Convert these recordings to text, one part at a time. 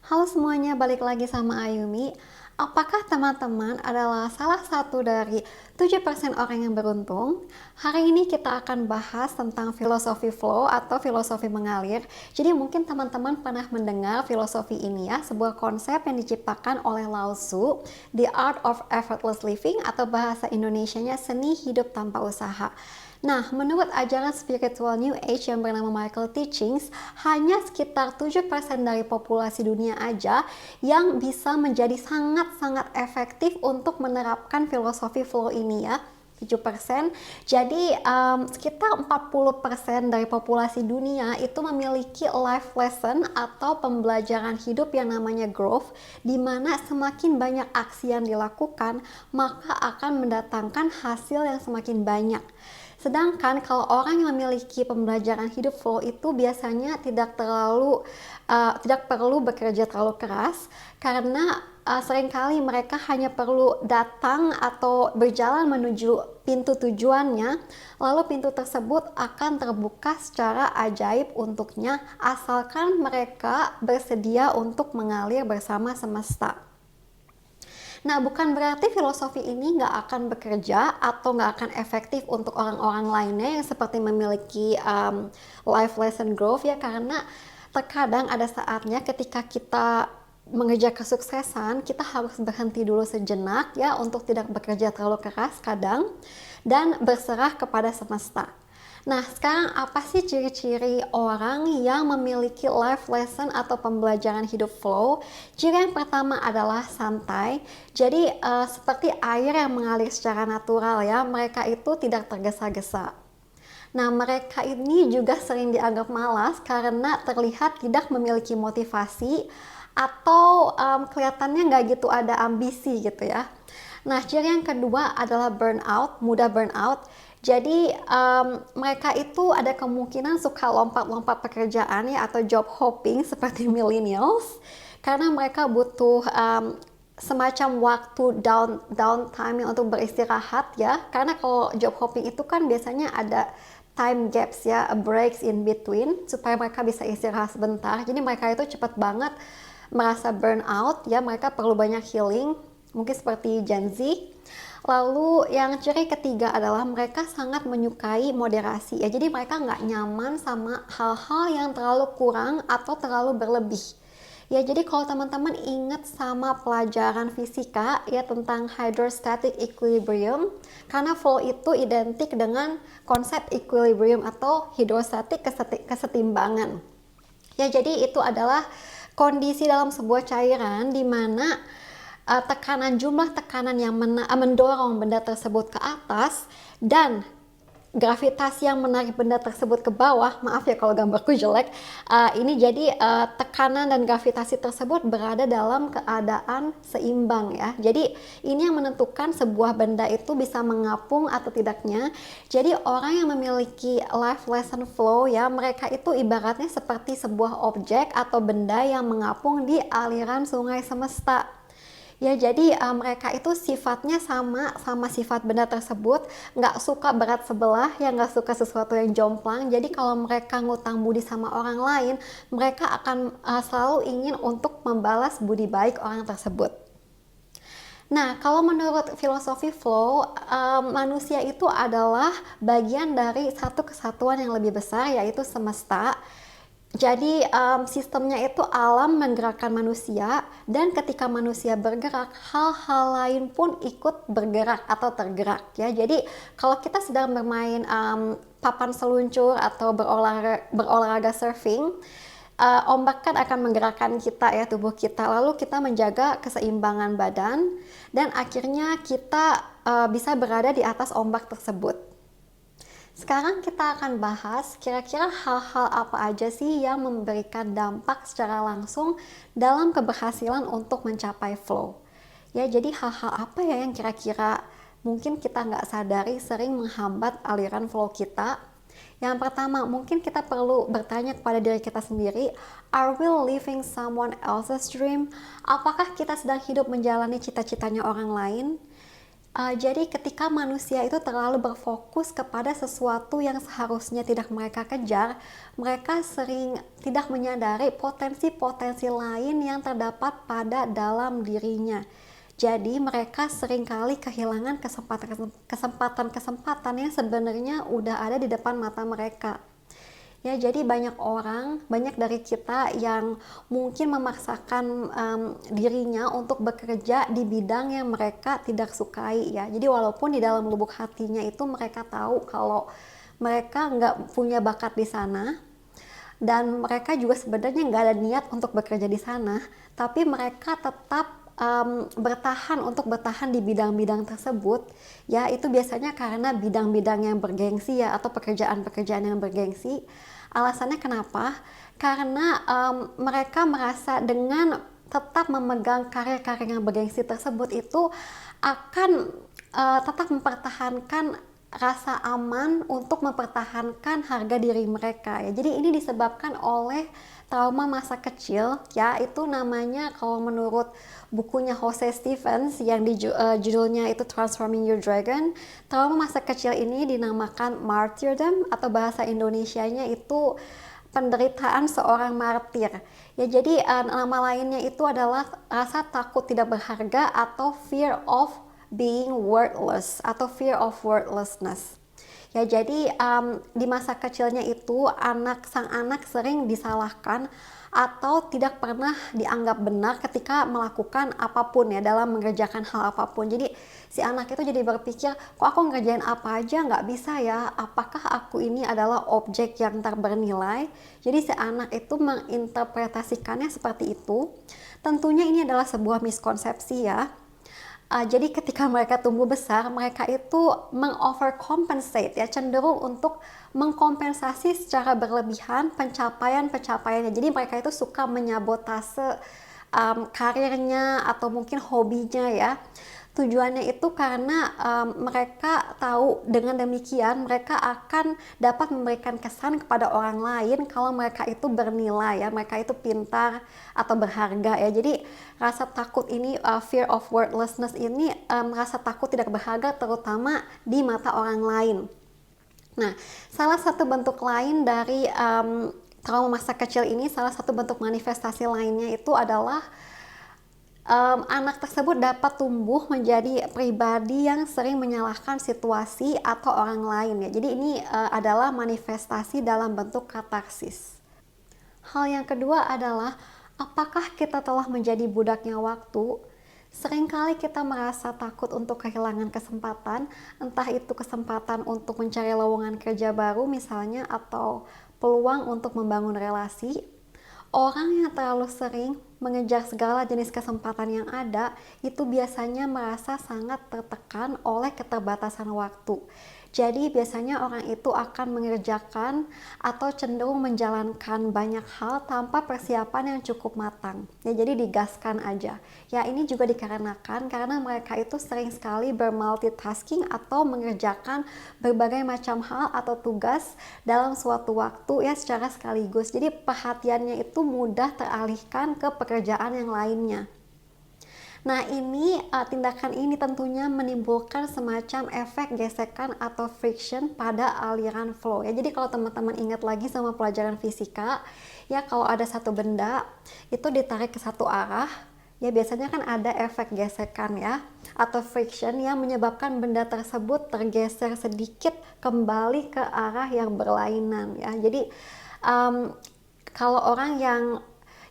Halo semuanya, balik lagi sama Ayumi. Apakah teman-teman adalah salah satu dari 7% orang yang beruntung? Hari ini kita akan bahas tentang filosofi flow atau filosofi mengalir. Jadi mungkin teman-teman pernah mendengar filosofi ini ya, sebuah konsep yang diciptakan oleh Lao Tzu, The Art of Effortless Living atau bahasa Indonesianya seni hidup tanpa usaha. Nah, menurut ajaran spiritual New Age yang bernama Michael Teachings, hanya sekitar 7% dari populasi dunia aja yang bisa menjadi sangat-sangat efektif untuk menerapkan filosofi flow ini ya. 7%. Jadi sekitar 40% dari populasi dunia itu memiliki life lesson atau pembelajaran hidup yang namanya growth, di mana semakin banyak aksi yang dilakukan, maka akan mendatangkan hasil yang semakin banyak. Sedangkan kalau orang yang memiliki pembelajaran hidup flow itu biasanya tidak perlu bekerja terlalu keras karena seringkali mereka hanya perlu datang atau berjalan menuju pintu tujuannya, lalu pintu tersebut akan terbuka secara ajaib untuknya asalkan mereka bersedia untuk mengalir bersama semesta. Nah, bukan berarti filosofi ini nggak akan bekerja atau nggak akan efektif untuk orang-orang lainnya yang seperti memiliki life lesson growth ya, karena terkadang ada saatnya ketika kita mengejar kesuksesan, kita harus berhenti dulu sejenak ya untuk tidak bekerja terlalu keras kadang dan berserah kepada semesta. Nah, sekarang apa sih ciri-ciri orang yang memiliki life lesson atau pembelajaran hidup flow? Ciri yang pertama adalah santai. Jadi seperti air yang mengalir secara natural ya, mereka itu tidak tergesa-gesa. Nah, mereka ini juga sering dianggap malas karena terlihat tidak memiliki motivasi atau kelihatannya nggak gitu ada ambisi gitu ya. Nah, ciri yang kedua adalah burnout, mudah burnout. Jadi mereka itu ada kemungkinan suka lompat-lompat pekerjaan ya atau job hopping seperti millennials karena mereka butuh semacam waktu downtime untuk beristirahat ya, karena kalau job hopping itu kan biasanya ada time gaps ya, breaks in between supaya mereka bisa istirahat sebentar. Jadi mereka itu cepat banget merasa burnout ya, mereka perlu banyak healing, mungkin seperti Gen Z. Lalu yang ciri ketiga adalah mereka sangat menyukai moderasi ya, jadi mereka nggak nyaman sama hal-hal yang terlalu kurang atau terlalu berlebih. Ya, jadi kalau teman-teman ingat sama pelajaran fisika ya tentang hydrostatic equilibrium, karena flow itu identik dengan konsep equilibrium atau hidrostatik kesetimbangan. Ya, jadi itu adalah kondisi dalam sebuah cairan di mana jumlah tekanan yang mendorong benda tersebut ke atas dan gravitasi yang menarik benda tersebut ke bawah. Maaf ya kalau gambarku jelek. Ini jadi tekanan dan gravitasi tersebut berada dalam keadaan seimbang ya. Jadi ini yang menentukan sebuah benda itu bisa mengapung atau tidaknya. Jadi orang yang memiliki life lesson flow ya, mereka itu ibaratnya seperti sebuah objek atau benda yang mengapung di aliran sungai semesta. Ya, jadi mereka itu sifatnya sama sifat benda tersebut, nggak suka berat sebelah, ya nggak suka sesuatu yang jomplang. Jadi kalau mereka ngutang budi sama orang lain, mereka akan selalu ingin untuk membalas budi baik orang tersebut. Nah, kalau menurut filosofi flow, manusia itu adalah bagian dari satu kesatuan yang lebih besar, yaitu semesta. Jadi sistemnya itu alam menggerakkan manusia, dan ketika manusia bergerak, hal-hal lain pun ikut bergerak atau tergerak ya. Jadi kalau kita sedang bermain papan seluncur atau berolahraga surfing, ombak kan akan menggerakkan kita ya, tubuh kita, lalu kita menjaga keseimbangan badan dan akhirnya kita bisa berada di atas ombak tersebut. Sekarang kita akan bahas kira-kira hal-hal apa aja sih yang memberikan dampak secara langsung dalam keberhasilan untuk mencapai flow. Ya, jadi hal-hal apa ya yang kira-kira mungkin kita nggak sadari sering menghambat aliran flow kita. Yang pertama, mungkin kita perlu bertanya kepada diri kita sendiri, are we living someone else's dream? Apakah kita sedang hidup menjalani cita-citanya orang lain? Jadi ketika manusia itu terlalu berfokus kepada sesuatu yang seharusnya tidak mereka kejar, mereka sering tidak menyadari potensi-potensi lain yang terdapat pada dalam dirinya. Jadi mereka seringkali kehilangan kesempatan-kesempatan yang sebenarnya udah ada di depan mata mereka. Ya, jadi banyak dari kita yang mungkin memaksakan dirinya untuk bekerja di bidang yang mereka tidak sukai ya. Jadi walaupun di dalam lubuk hatinya itu mereka tahu kalau mereka nggak punya bakat di sana, dan mereka juga sebenarnya nggak ada niat untuk bekerja di sana, tapi mereka tetap bertahan di bidang-bidang tersebut ya. Itu biasanya karena bidang-bidang yang bergengsi ya, atau pekerjaan-pekerjaan yang bergengsi. Alasannya kenapa? Karena mereka merasa dengan tetap memegang karir-karir yang bergengsi tersebut itu akan tetap mempertahankan rasa aman untuk mempertahankan harga diri mereka ya. Jadi ini disebabkan oleh trauma masa kecil ya. Itu namanya, kalau menurut bukunya Jose Stevens yang judulnya itu Transforming Your Dragon, trauma masa kecil ini dinamakan martyrdom, atau bahasa Indonesianya itu penderitaan seorang martir ya. Jadi nama lainnya itu adalah rasa takut tidak berharga, atau fear of being worthless, atau fear of worthlessness ya. Jadi di masa kecilnya itu sang anak sering disalahkan atau tidak pernah dianggap benar ketika melakukan apapun ya, dalam mengerjakan hal apapun. Jadi si anak itu jadi berpikir, kok aku ngerjain apa aja nggak bisa ya, apakah aku ini adalah objek yang tak bernilai. Jadi si anak itu menginterpretasikannya seperti itu. Tentunya ini adalah sebuah miskonsepsi ya. Jadi ketika mereka tumbuh besar, mereka itu mengovercompensate ya, cenderung untuk mengkompensasi secara berlebihan pencapaiannya. Jadi mereka itu suka menyabotase karirnya atau mungkin hobinya ya. Tujuannya itu karena mereka tahu dengan demikian mereka akan dapat memberikan kesan kepada orang lain kalau mereka itu bernilai ya, mereka itu pintar atau berharga ya. Jadi rasa takut ini, fear of worthlessness ini, rasa takut tidak berharga terutama di mata orang lain. Nah, salah satu bentuk lain dari trauma masa kecil ini, salah satu bentuk manifestasi lainnya itu adalah anak tersebut dapat tumbuh menjadi pribadi yang sering menyalahkan situasi atau orang lain ya. Jadi ini adalah manifestasi dalam bentuk katarsis. Hal yang kedua adalah, apakah kita telah menjadi budaknya waktu? Seringkali kita merasa takut untuk kehilangan kesempatan, entah itu kesempatan untuk mencari lowongan kerja baru misalnya, atau peluang untuk membangun relasi. Orang yang terlalu sering mengejar segala jenis kesempatan yang ada itu biasanya merasa sangat tertekan oleh keterbatasan waktu. Jadi biasanya orang itu akan mengerjakan atau cenderung menjalankan banyak hal tanpa persiapan yang cukup matang. Ya, jadi digaskan aja. Ya, ini juga dikarenakan karena mereka itu sering sekali bermultitasking atau mengerjakan berbagai macam hal atau tugas dalam suatu waktu ya, secara sekaligus. Jadi perhatiannya itu mudah teralihkan ke pekerjaan yang lainnya. Nah, tindakan ini tentunya menimbulkan semacam efek gesekan atau friction pada aliran flow ya. Jadi kalau teman-teman ingat lagi sama pelajaran fisika ya, kalau ada satu benda itu ditarik ke satu arah ya, biasanya kan ada efek gesekan ya, atau friction yang menyebabkan benda tersebut tergeser sedikit kembali ke arah yang berlainan ya. Jadi kalau orang yang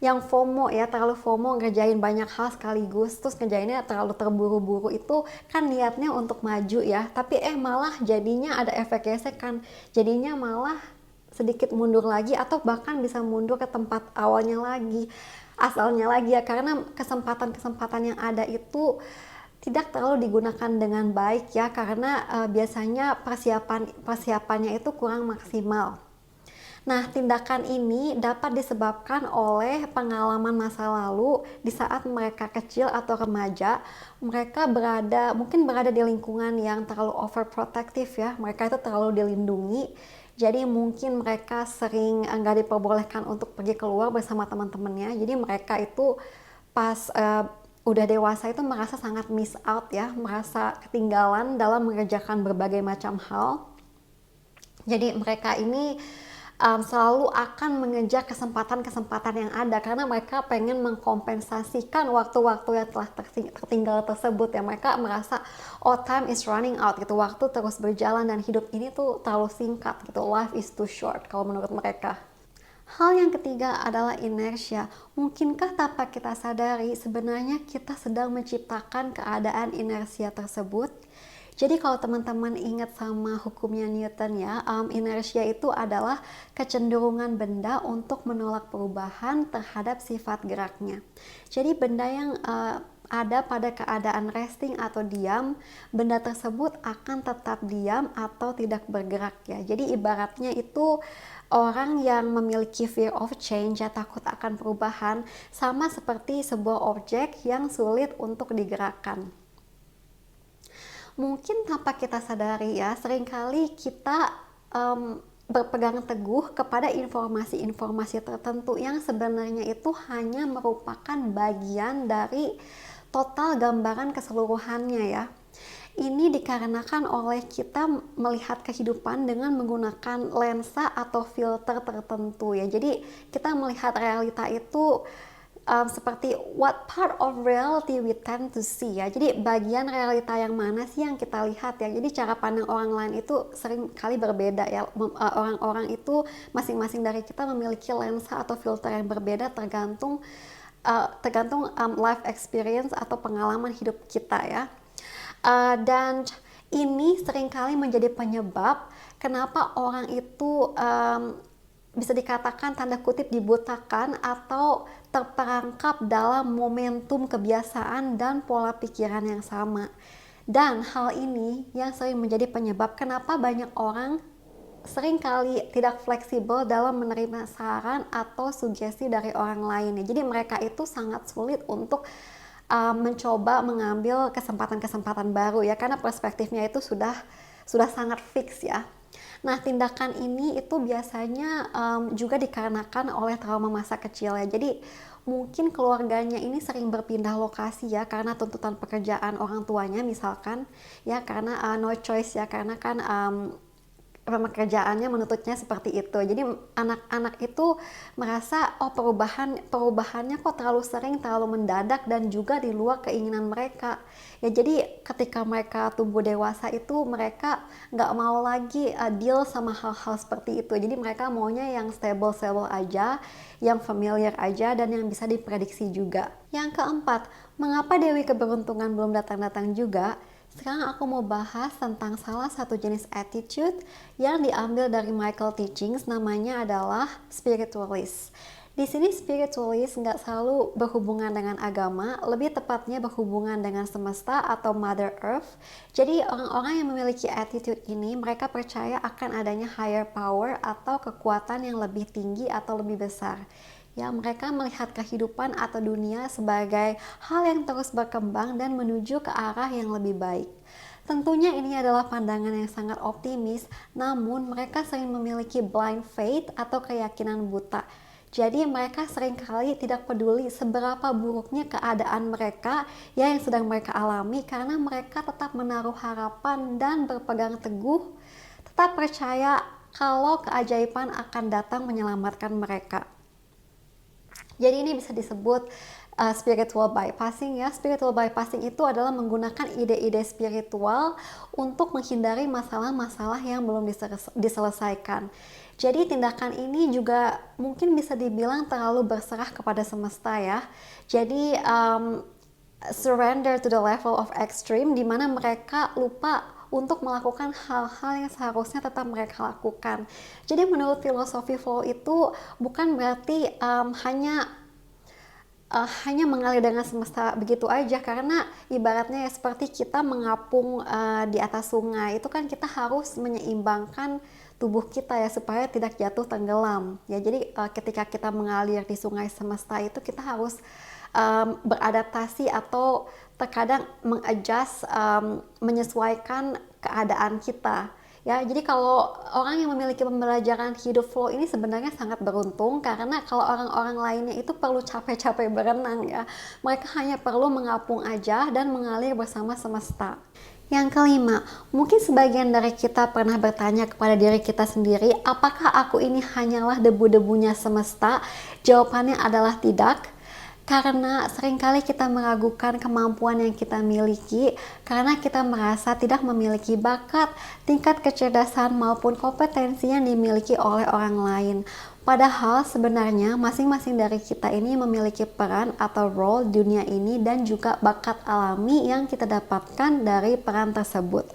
FOMO ya, terlalu FOMO ngerjain banyak hal sekaligus, terus ngerjainnya terlalu terburu-buru, itu kan niatnya untuk maju ya, tapi malah jadinya ada efek gesekan, jadinya malah sedikit mundur lagi atau bahkan bisa mundur ke tempat asalnya lagi ya, karena kesempatan-kesempatan yang ada itu tidak terlalu digunakan dengan baik ya, karena biasanya persiapannya itu kurang maksimal. Nah, tindakan ini dapat disebabkan oleh pengalaman masa lalu di saat mereka kecil atau remaja. Mereka mungkin berada di lingkungan yang terlalu overprotective ya, mereka itu terlalu dilindungi. Jadi mungkin mereka sering nggak diperbolehkan untuk pergi keluar bersama teman-temannya. Jadi mereka itu pas udah dewasa itu merasa sangat miss out ya, merasa ketinggalan dalam mengerjakan berbagai macam hal. Jadi mereka ini selalu akan mengejar kesempatan-kesempatan yang ada karena mereka pengen mengkompensasikan waktu-waktu yang telah tertinggal tersebut ya. Mereka merasa oh, time is running out gitu, waktu terus berjalan dan hidup ini tuh terlalu singkat gitu, life is too short kalau menurut mereka. Hal yang ketiga adalah inersia. Mungkinkah tanpa kita sadari sebenarnya kita sedang menciptakan keadaan inersia tersebut? Jadi kalau teman-teman ingat sama hukumnya Newton ya, inersia itu adalah kecenderungan benda untuk menolak perubahan terhadap sifat geraknya. Jadi benda yang ada pada keadaan resting atau diam, benda tersebut akan tetap diam atau tidak bergerak ya. Jadi ibaratnya itu orang yang memiliki fear of change ya, takut akan perubahan, sama seperti sebuah objek yang sulit untuk digerakkan. Mungkin tanpa kita sadari ya, seringkali kita berpegang teguh kepada informasi-informasi tertentu yang sebenarnya itu hanya merupakan bagian dari total gambaran keseluruhannya ya. Ini dikarenakan oleh kita melihat kehidupan dengan menggunakan lensa atau filter tertentu ya. Jadi kita melihat realita itu seperti what part of reality we tend to see ya. Jadi bagian realita yang mana sih yang kita lihat ya. Jadi cara pandang orang lain itu sering kali berbeda ya. Orang-orang itu masing-masing dari kita memiliki lensa atau filter yang berbeda tergantung life experience atau pengalaman hidup kita ya. Dan ini seringkali menjadi penyebab kenapa orang itu bisa dikatakan tanda kutip dibutakan atau terperangkap dalam momentum kebiasaan dan pola pikiran yang sama. Dan hal ini yang sering menjadi penyebab kenapa banyak orang seringkali tidak fleksibel dalam menerima saran atau sugesti dari orang lain. Jadi mereka itu sangat sulit untuk mencoba mengambil kesempatan-kesempatan baru ya, karena perspektifnya itu sudah sangat fix ya. Nah, tindakan ini itu biasanya juga dikarenakan oleh trauma masa kecil ya. Jadi mungkin keluarganya ini sering berpindah lokasi ya karena tuntutan pekerjaan orang tuanya misalkan ya, karena no choice ya, karena kan pekerjaannya menuntutnya seperti itu. Jadi anak-anak itu merasa oh perubahannya kok terlalu sering, terlalu mendadak dan juga di luar keinginan mereka. Ya jadi ketika mereka tumbuh dewasa itu mereka nggak mau lagi deal sama hal-hal seperti itu. Jadi mereka maunya yang stable aja, yang familiar aja dan yang bisa diprediksi juga. Yang keempat, mengapa Dewi Keberuntungan belum datang-datang juga? Sekarang aku mau bahas tentang salah satu jenis attitude yang diambil dari Michael Teachings, namanya adalah spiritualist. Di sini spiritualist nggak selalu berhubungan dengan agama, lebih tepatnya berhubungan dengan semesta atau Mother Earth. Jadi orang-orang yang memiliki attitude ini, mereka percaya akan adanya higher power atau kekuatan yang lebih tinggi atau lebih besar. Ya, mereka melihat kehidupan atau dunia sebagai hal yang terus berkembang dan menuju ke arah yang lebih baik. Tentunya ini adalah pandangan yang sangat optimis, namun mereka sering memiliki blind faith atau keyakinan buta. Jadi mereka seringkali tidak peduli seberapa buruknya keadaan mereka yang sedang mereka alami, karena mereka tetap menaruh harapan dan berpegang teguh, tetap percaya kalau keajaiban akan datang menyelamatkan mereka. Jadi ini bisa disebut spiritual bypassing ya. Spiritual bypassing itu adalah menggunakan ide-ide spiritual untuk menghindari masalah-masalah yang belum diselesaikan. Jadi tindakan ini juga mungkin bisa dibilang terlalu berserah kepada semesta ya. Jadi surrender to the level of extreme, di mana mereka lupa untuk melakukan hal-hal yang seharusnya tetap mereka lakukan. Jadi menurut filosofi flow itu bukan berarti hanya mengalir dengan semesta begitu aja, karena ibaratnya ya seperti kita mengapung di atas sungai, itu kan kita harus menyeimbangkan tubuh kita ya supaya tidak jatuh tenggelam ya. Jadi ketika kita mengalir di sungai semesta itu kita harus beradaptasi atau terkadang mengadjust, menyesuaikan keadaan kita Ya, jadi kalau orang yang memiliki pembelajaran hidup flow ini sebenarnya sangat beruntung karena kalau orang-orang lainnya itu perlu capek-capek berenang ya. Mereka hanya perlu mengapung aja dan mengalir bersama semesta. Yang kelima, mungkin sebagian dari kita pernah bertanya kepada diri kita sendiri, apakah aku ini hanyalah debu-debunya semesta? Jawabannya adalah tidak. Karena seringkali kita meragukan kemampuan yang kita miliki karena kita merasa tidak memiliki bakat, tingkat kecerdasan maupun kompetensi yang dimiliki oleh orang lain. Padahal sebenarnya masing-masing dari kita ini memiliki peran atau role di dunia ini dan juga bakat alami yang kita dapatkan dari peran tersebut.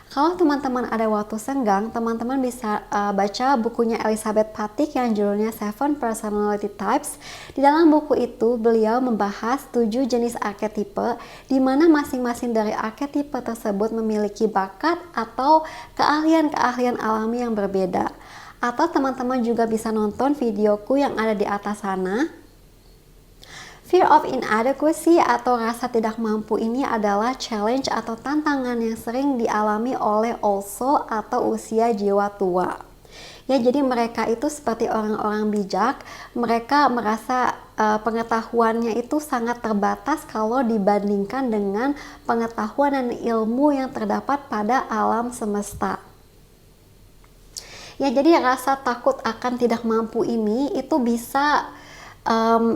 Kalau teman-teman ada waktu senggang, teman-teman bisa baca bukunya Elizabeth Patik yang judulnya Seven Personality Types. Di dalam buku itu, beliau membahas 7 jenis arketipe, di mana masing-masing dari arketipe tersebut memiliki bakat atau keahlian-keahlian alami yang berbeda. Atau teman-teman juga bisa nonton videoku yang ada di atas sana. Fear of inadequacy atau rasa tidak mampu ini adalah challenge atau tantangan yang sering dialami oleh also atau usia jiwa tua. Ya, jadi mereka itu seperti orang-orang bijak, mereka merasa pengetahuannya itu sangat terbatas kalau dibandingkan dengan pengetahuan dan ilmu yang terdapat pada alam semesta. Ya, jadi rasa takut akan tidak mampu ini itu bisa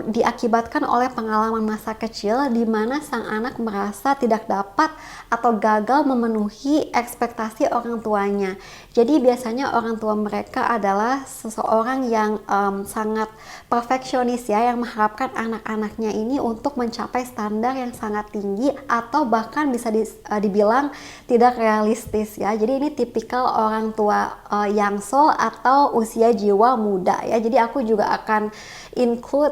diakibatkan oleh pengalaman masa kecil di mana sang anak merasa tidak dapat atau gagal memenuhi ekspektasi orang tuanya. Jadi biasanya orang tua mereka adalah seseorang yang sangat perfeksionis ya, yang mengharapkan anak-anaknya ini untuk mencapai standar yang sangat tinggi atau bahkan bisa dibilang tidak realistis ya. Jadi ini tipikal orang tua youngso atau usia jiwa muda ya. Jadi aku juga akan include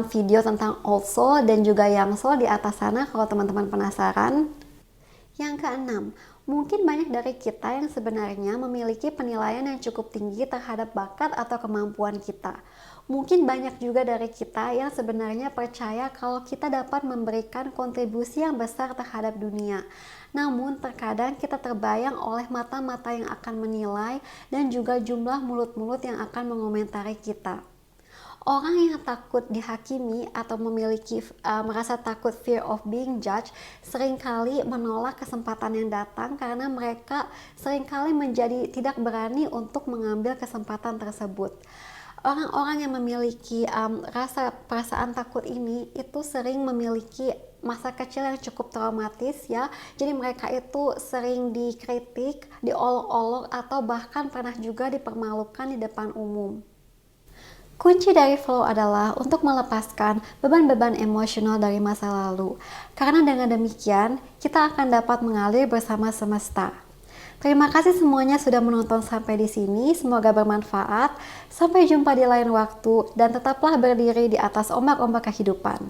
video tentang also dan juga youngso di atas sana kalau teman-teman penasaran. Yang keenam, mungkin banyak dari kita yang sebenarnya memiliki penilaian yang cukup tinggi terhadap bakat atau kemampuan kita. Mungkin banyak juga dari kita yang sebenarnya percaya kalau kita dapat memberikan kontribusi yang besar terhadap dunia. Namun terkadang kita terbayang oleh mata-mata yang akan menilai dan juga jumlah mulut-mulut yang akan mengomentari kita. Orang yang takut dihakimi atau memiliki merasa takut fear of being judged seringkali menolak kesempatan yang datang karena mereka seringkali menjadi tidak berani untuk mengambil kesempatan tersebut. Orang-orang yang memiliki rasa perasaan takut ini itu sering memiliki masa kecil yang cukup traumatis ya. Jadi mereka itu sering dikritik, diolok-olok atau bahkan pernah juga dipermalukan di depan umum. Kunci dari flow adalah untuk melepaskan beban-beban emosional dari masa lalu. Karena dengan demikian, kita akan dapat mengalir bersama semesta. Terima kasih semuanya sudah menonton sampai di sini. Semoga bermanfaat. Sampai jumpa di lain waktu dan tetaplah berdiri di atas ombak-ombak kehidupan.